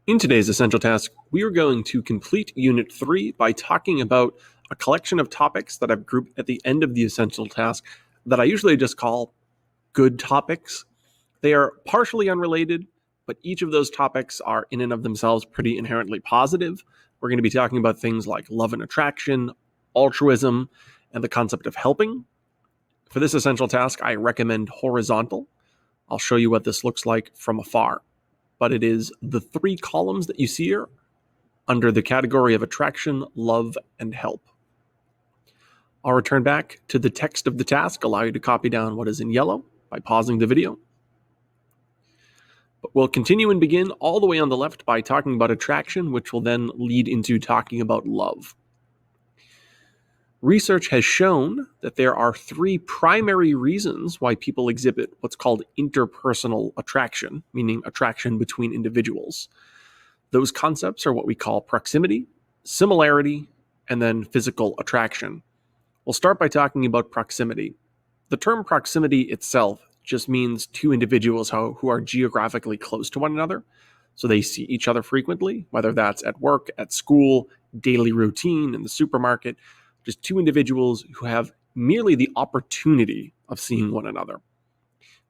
In today's Essential Task, we are going to complete Unit 3 by talking about a collection of topics that I've grouped at the end of the Essential Task that I usually just call good topics. They are partially unrelated, but each of those topics are in and of themselves pretty inherently positive. We're going to be talking about things like love and attraction, altruism, and the concept of helping. For this Essential Task, I recommend horizontal. I'll show you what this looks like from afar. But it is the three columns that you see here under the category of attraction, love, and help. I'll return back to the text of the task, allow you to copy down what is in yellow by pausing the video. But we'll continue and begin all the way on the left by talking about attraction, which will then lead into talking about love. Research has shown that there are three primary reasons why people exhibit what's called interpersonal attraction, meaning attraction between individuals. Those concepts are what we call proximity, similarity, and then physical attraction. We'll start by talking about proximity. The term proximity itself just means two individuals who are geographically close to one another, so they see each other frequently, whether that's at work, at school, daily routine, in the supermarket. Just two individuals who have merely the opportunity of seeing one another.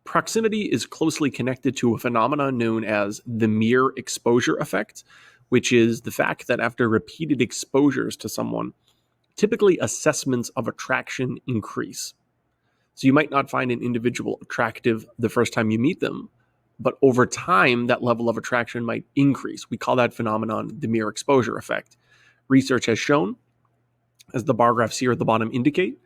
Proximity is closely connected to a phenomenon known as the mere exposure effect, which is the fact that after repeated exposures to someone, typically assessments of attraction increase. So you might not find an individual attractive the first time you meet them, but over time, that level of attraction might increase. We call that phenomenon the mere exposure effect. Research has shown, as the bar graphs here at the bottom indicate,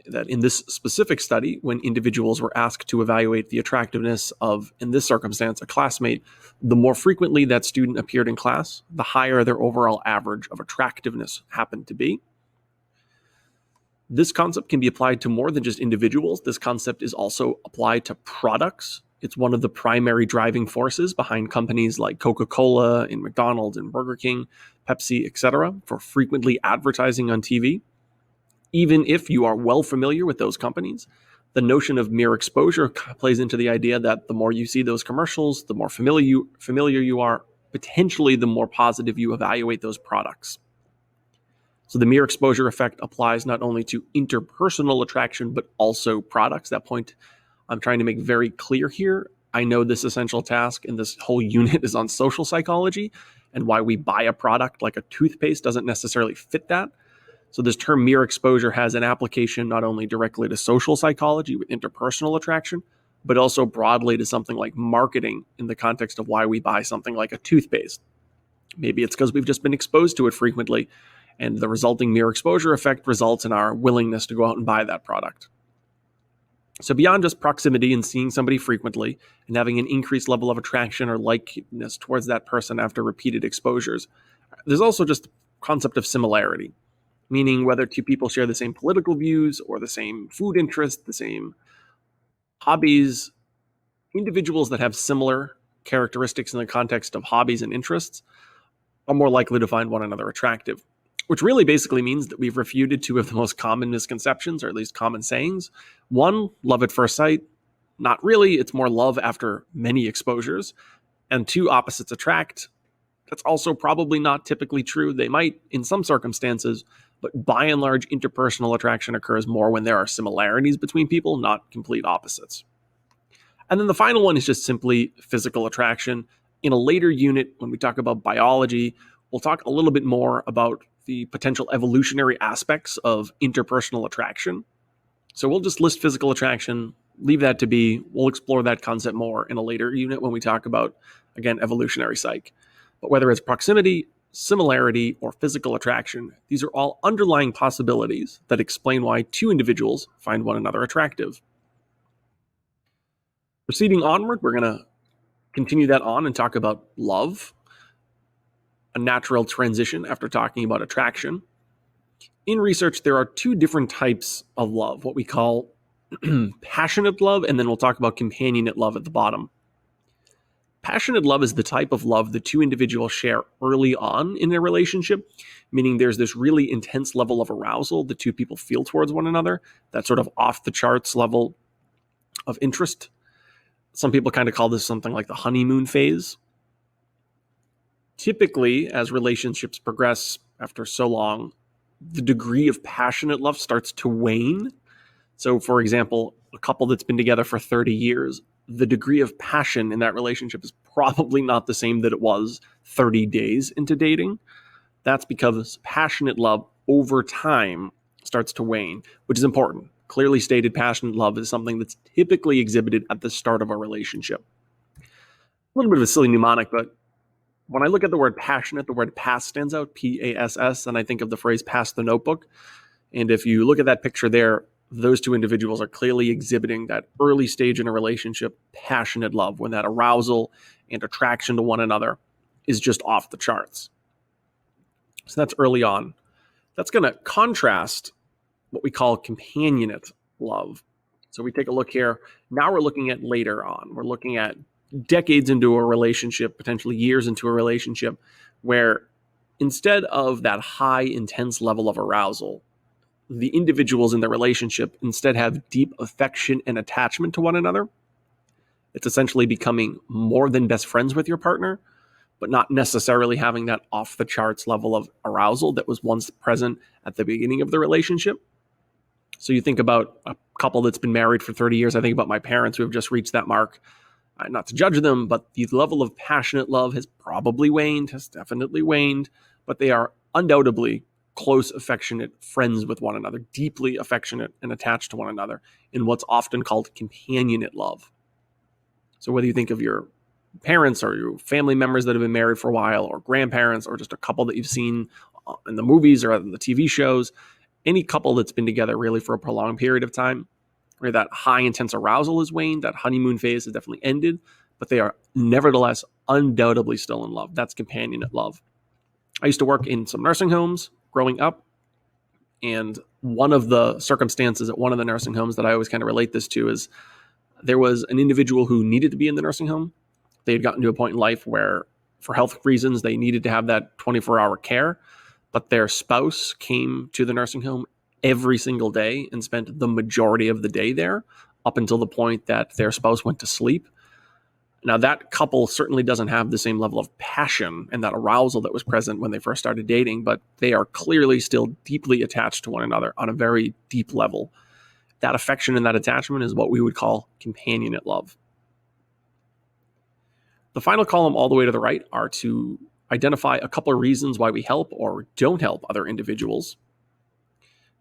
that in this specific study, when individuals were asked to evaluate the attractiveness of, in this circumstance, a classmate, the more frequently that student appeared in class, the higher their overall average of attractiveness happened to be. This concept can be applied to more than just individuals. This concept is also applied to products. It's one of the primary driving forces behind companies like Coca-Cola and McDonald's and Burger King, Pepsi, etc., for frequently advertising on TV. Even if you are well familiar with those companies, the notion of mere exposure plays into the idea that the more you see those commercials, the more familiar you are, potentially the more positive you evaluate those products. So the mere exposure effect applies not only to interpersonal attraction, but also products. That point I'm trying to make very clear here. I know this Essential Task and this whole unit is on social psychology, and why we buy a product like a toothpaste doesn't necessarily fit that. So this term mere exposure has an application not only directly to social psychology with interpersonal attraction, but also broadly to something like marketing in the context of why we buy something like a toothpaste. Maybe it's because we've just been exposed to it frequently, and the resulting mere exposure effect results in our willingness to go out and buy that product. So beyond just proximity and seeing somebody frequently and having an increased level of attraction or likeness towards that person after repeated exposures, there's also just the concept of similarity, meaning whether two people share the same political views or the same food interests, the same hobbies. Individuals that have similar characteristics in the context of hobbies and interests are more likely to find one another attractive, which really basically means that we've refuted two of the most common misconceptions, or at least common sayings. One, love at first sight. Not really. It's more love after many exposures. And two, opposites attract. That's also probably not typically true. They might in some circumstances, but by and large, interpersonal attraction occurs more when there are similarities between people, not complete opposites. And then the final one is just simply physical attraction. In a later unit, when we talk about biology, we'll talk a little bit more about the potential evolutionary aspects of interpersonal attraction. So we'll just list physical attraction, leave that to be. We'll explore that concept more in a later unit when we talk about, again, evolutionary psych. But whether it's proximity, similarity, or physical attraction, these are all underlying possibilities that explain why two individuals find one another attractive. Proceeding onward, we're going to continue that on and talk about love, a natural transition after talking about attraction. In research, there are two different types of love, what we call passionate love, and then we'll talk about companionate love at the bottom. Passionate love is the type of love the two individuals share early on in their relationship, meaning there's this really intense level of arousal the two people feel towards one another, that sort of off the charts level of interest. Some people kind of call this something like the honeymoon phase. Typically, as relationships progress after so long, the degree of passionate love starts to wane. So, for example, a couple that's been together for 30 years, the degree of passion in that relationship is probably not the same that it was 30 days into dating. That's because passionate love over time starts to wane, which is important. Clearly stated passionate love is something that's typically exhibited at the start of a relationship. A little bit of a silly mnemonic, but when I look at the word passionate, the word pass stands out, P-A-S-S, and I think of the phrase pass the notebook. And if you look at that picture there, those two individuals are clearly exhibiting that early stage in a relationship, passionate love, when that arousal and attraction to one another is just off the charts. So that's early on. That's going to contrast what we call companionate love. So we take a look here. Now we're looking at later on. We're looking at decades into a relationship, potentially years into a relationship, where instead of that high, intense level of arousal, the individuals in the relationship instead have deep affection and attachment to one another. It's essentially becoming more than best friends with your partner, but not necessarily having that off the charts level of arousal that was once present at the beginning of the relationship. So you think about a couple that's been married for 30 years. I think about my parents who have just reached that mark. Not to judge them, but the level of passionate love has probably waned, has definitely waned, but they are undoubtedly close, affectionate friends with one another, deeply affectionate and attached to one another in what's often called companionate love. So whether you think of your parents or your family members that have been married for a while, or grandparents, or just a couple that you've seen in the movies or in the TV shows, any couple that's been together really for a prolonged period of time, where that high intense arousal has waned, that honeymoon phase has definitely ended, but they are nevertheless undoubtedly still in love. That's companionate love. I used to work in some nursing homes growing up, and one of the circumstances at one of the nursing homes that I always kind of relate this to is there was an individual who needed to be in the nursing home. They had gotten to a point in life where, for health reasons, they needed to have that 24-hour care, but their spouse came to the nursing home every single day and spent the majority of the day there up until the point that their spouse went to sleep. Now, that couple certainly doesn't have the same level of passion and that arousal that was present when they first started dating, but they are clearly still deeply attached to one another on a very deep level. That affection and that attachment is what we would call companionate love. The final column all the way to the right are to identify a couple of reasons why we help or don't help other individuals.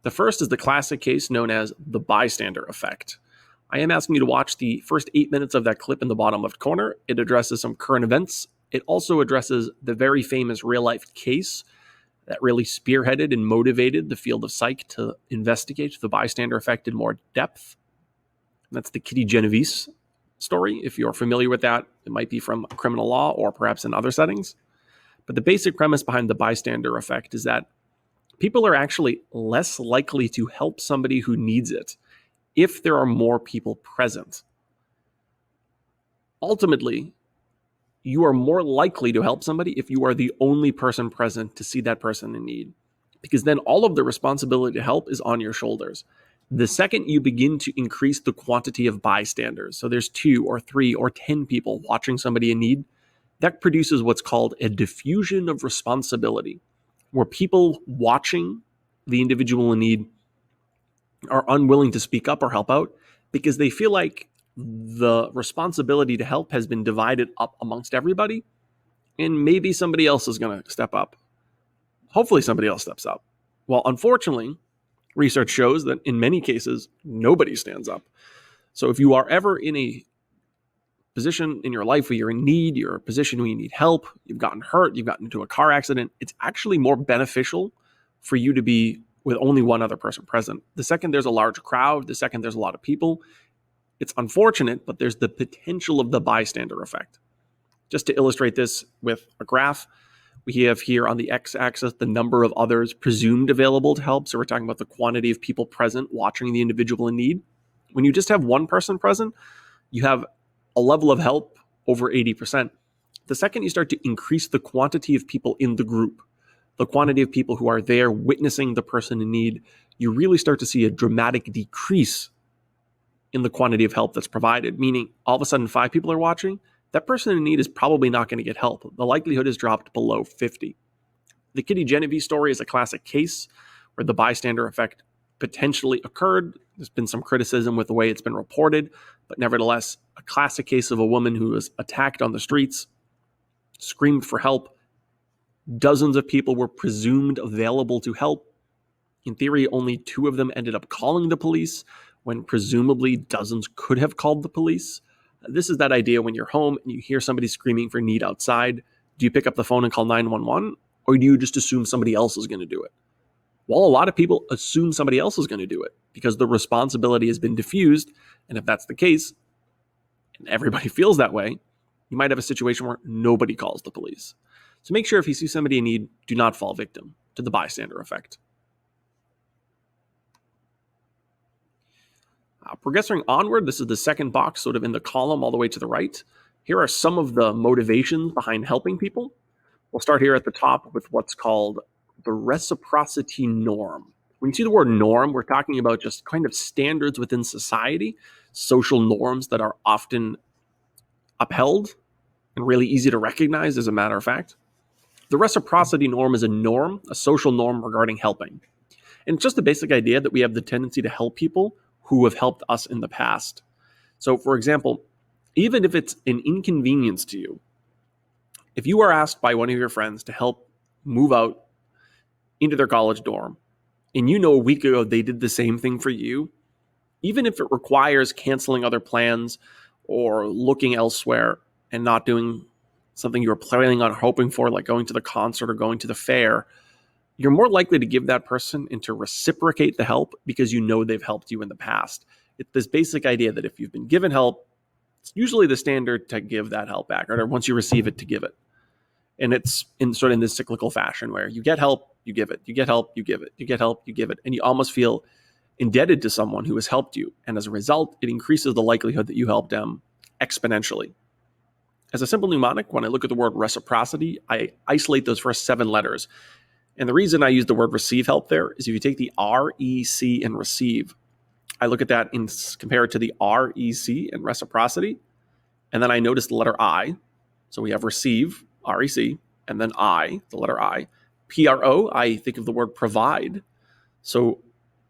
The first is the classic case known as the bystander effect. I am asking you to watch the first 8 minutes of that clip in the bottom left corner. It addresses some current events. It also addresses the very famous real-life case that really spearheaded and motivated the field of psych to investigate the bystander effect in more depth. That's the Kitty Genovese story. If you're familiar with that, it might be from criminal law or perhaps in other settings. But the basic premise behind the bystander effect is that people are actually less likely to help somebody who needs it if there are more people present. Ultimately, you are more likely to help somebody if you are the only person present to see that person in need, because then all of the responsibility to help is on your shoulders. The second you begin to increase the quantity of bystanders, so there's 2 or 3 or 10 people watching somebody in need, that produces what's called a diffusion of responsibility, where people watching the individual in need are unwilling to speak up or help out because they feel like the responsibility to help has been divided up amongst everybody, and maybe somebody else is going to step up. Hopefully somebody else steps up. Well, unfortunately, research shows that in many cases, nobody stands up. So if you are ever in a position in your life where you're in need, you're in a position where you need help, you've gotten hurt, you've gotten into a car accident, it's actually more beneficial for you to be with only one other person present. The second there's a large crowd, the second there's a lot of people, it's unfortunate, but there's the potential of the bystander effect. Just to illustrate this with a graph, we have here on the x-axis the number of others presumed available to help. So we're talking about the quantity of people present watching the individual in need. When you just have one person present, you have a level of help over 80%. The second you start to increase the quantity of people in the group, the quantity of people who are there witnessing the person in need, you really start to see a dramatic decrease in the quantity of help that's provided, meaning all of a sudden 5 people are watching, that person in need is probably not going to get help. The likelihood is dropped below 50. The Kitty Genovese story is a classic case where the bystander effect potentially occurred. There's been some criticism with the way it's been reported, but nevertheless, a classic case of a woman who was attacked on the streets, screamed for help. Dozens of people were presumed available to help. In theory, only 2 of them ended up calling the police, when presumably dozens could have called the police. This is that idea when you're home and you hear somebody screaming for need outside. Do you pick up the phone and call 911, or do you just assume somebody else is going to do it? Well, a lot of people assume somebody else is going to do it because the responsibility has been diffused. And if that's the case, and everybody feels that way, you might have a situation where nobody calls the police. So make sure if you see somebody in need, do not fall victim to the bystander effect. Progressing onward, this is the second box sort of in the column all the way to the right. Here are some of the motivations behind helping people. We'll start here at the top with what's called the reciprocity norm. When you see the word norm, we're talking about just kind of standards within society, social norms that are often upheld and really easy to recognize, as a matter of fact. The reciprocity norm is a norm, a social norm regarding helping. And it's just the basic idea that we have the tendency to help people who have helped us in the past. So, for example, even if it's an inconvenience to you, if you are asked by one of your friends to help move out into their college dorm, and you know a week ago they did the same thing for you, even if it requires canceling other plans or looking elsewhere and not doing something you were planning on hoping for, like going to the concert or going to the fair, you're more likely to give that person and to reciprocate the help because you know they've helped you in the past. It's this basic idea that if you've been given help, it's usually the standard to give that help back, or once you receive it, to give it. And it's in sort of in this cyclical fashion where you get help, you give it, you get help, you give it, you get help, you give it, and you almost feel indebted to someone who has helped you. And as a result, it increases the likelihood that you help them exponentially. As a simple mnemonic, when I look at the word reciprocity, I isolate those first 7 letters. And the reason I use the word receive help there is if you take the R-E-C in receive, I look at that and compare it to the R-E-C in reciprocity, and then I notice the letter I. So we have receive, R-E-C, and then I, the letter I. P-R-O, I think of the word provide. So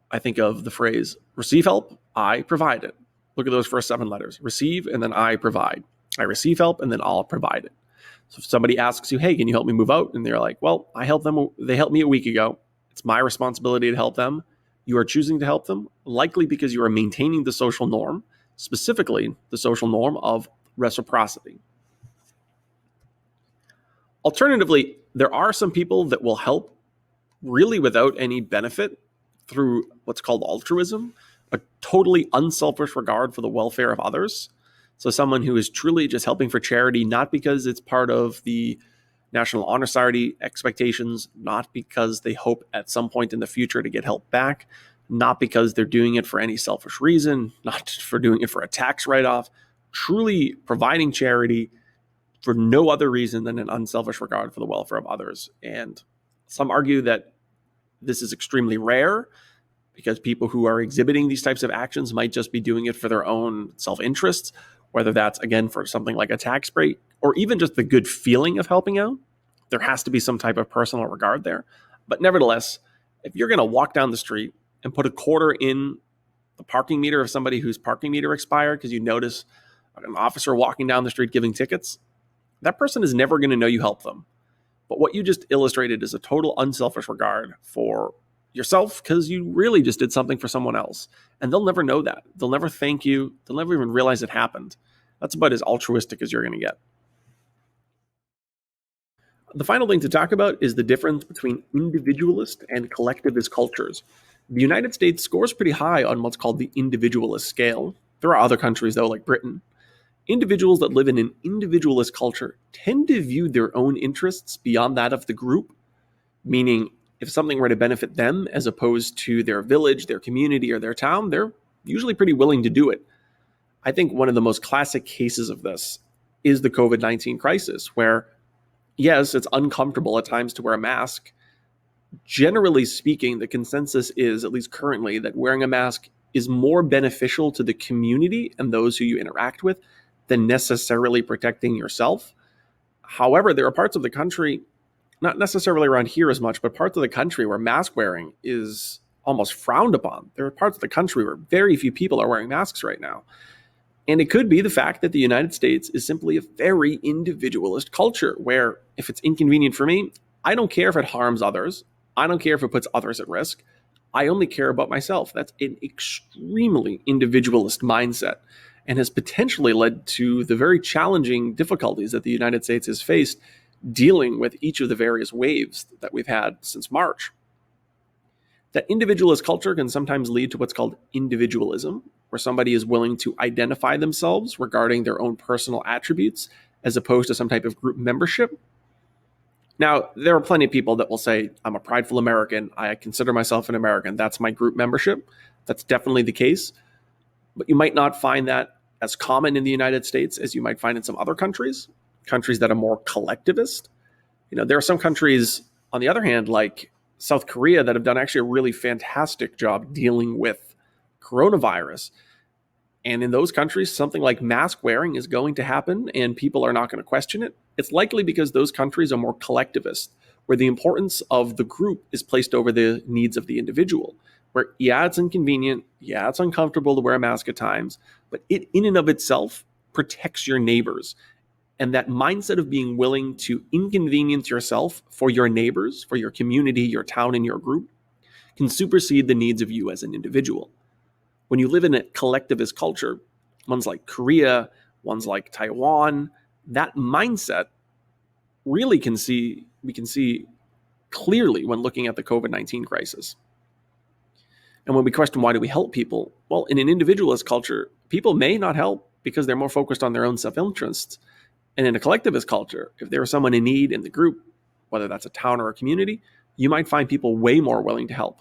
I think of the phrase receive help, I provide it. Look at those first 7 letters. Receive, and then I provide. I receive help, and then I'll provide it. So if somebody asks you, hey, can you help me move out? And they're like, well, they helped me a week ago. It's my responsibility to help them. You are choosing to help them, likely because you are maintaining the social norm, specifically the social norm of reciprocity. Alternatively, there are some people that will help really without any benefit through what's called altruism, a totally unselfish regard for the welfare of others. So someone who is truly just helping for charity, not because it's part of the National Honor Society expectations, not because they hope at some point in the future to get help back, not because they're doing it for any selfish reason, not for doing it for a tax write-off, truly providing charity for no other reason than an unselfish regard for the welfare of others. And some argue that this is extremely rare because people who are exhibiting these types of actions might just be doing it for their own self-interests, whether that's, again, for something like a tax break or even just the good feeling of helping out. There has to be some type of personal regard there. But nevertheless, if you're going to walk down the street and put a quarter in the parking meter of somebody whose parking meter expired because you notice an officer walking down the street giving tickets, that person is never going to know you helped them. But what you just illustrated is a total unselfish regard for yourself because you really just did something for someone else. And they'll never know that. They'll never thank you. They'll never even realize it happened. That's about as altruistic as you're going to get. The final thing to talk about is the difference between individualist and collectivist cultures. The United States scores pretty high on what's called the individualist scale. There are other countries, though, like Britain. Individuals that live in an individualist culture tend to view their own interests beyond that of the group, meaning if something were to benefit them as opposed to their village, their community, or their town, they're usually pretty willing to do it. I think one of the most classic cases of this is the COVID-19 crisis, where, yes, it's uncomfortable at times to wear a mask. Generally speaking, the consensus is, at least currently, that wearing a mask is more beneficial to the community and those who you interact with than necessarily protecting yourself. However, there are parts of the country, not necessarily around here as much, but parts of the country where mask wearing is almost frowned upon. There are parts of the country where very few people are wearing masks right now. And it could be the fact that the United States is simply a very individualist culture where if it's inconvenient for me, I don't care if it harms others. I don't care if it puts others at risk. I only care about myself. That's an extremely individualist mindset and has potentially led to the very challenging difficulties that the United States has faced dealing with each of the various waves that we've had since March. That individualist culture can sometimes lead to what's called individualism, where somebody is willing to identify themselves regarding their own personal attributes as opposed to some type of group membership. Now, there are plenty of people that will say, I'm a prideful American. I consider myself an American. That's my group membership. That's definitely the case. But you might not find that as common in the United States as you might find in some other countries that are more collectivist. There are some countries, on the other hand, like South Korea, that have done actually a really fantastic job dealing with coronavirus. And in those countries, something like mask wearing is going to happen and people are not going to question it. It's likely because those countries are more collectivist, where the importance of the group is placed over the needs of the individual. Where, yeah, it's inconvenient, yeah, it's uncomfortable to wear a mask at times, but it in and of itself protects your neighbors. And that mindset of being willing to inconvenience yourself for your neighbors, for your community, your town, and your group can supersede the needs of you as an individual. When you live in a collectivist culture, ones like Korea, ones like Taiwan, that mindset really we can see clearly when looking at the COVID-19 crisis. And when we question why do we help people, well, in an individualist culture, people may not help because they're more focused on their own self-interests. And in a collectivist culture, if there is someone in need in the group, whether that's a town or a community, you might find people way more willing to help.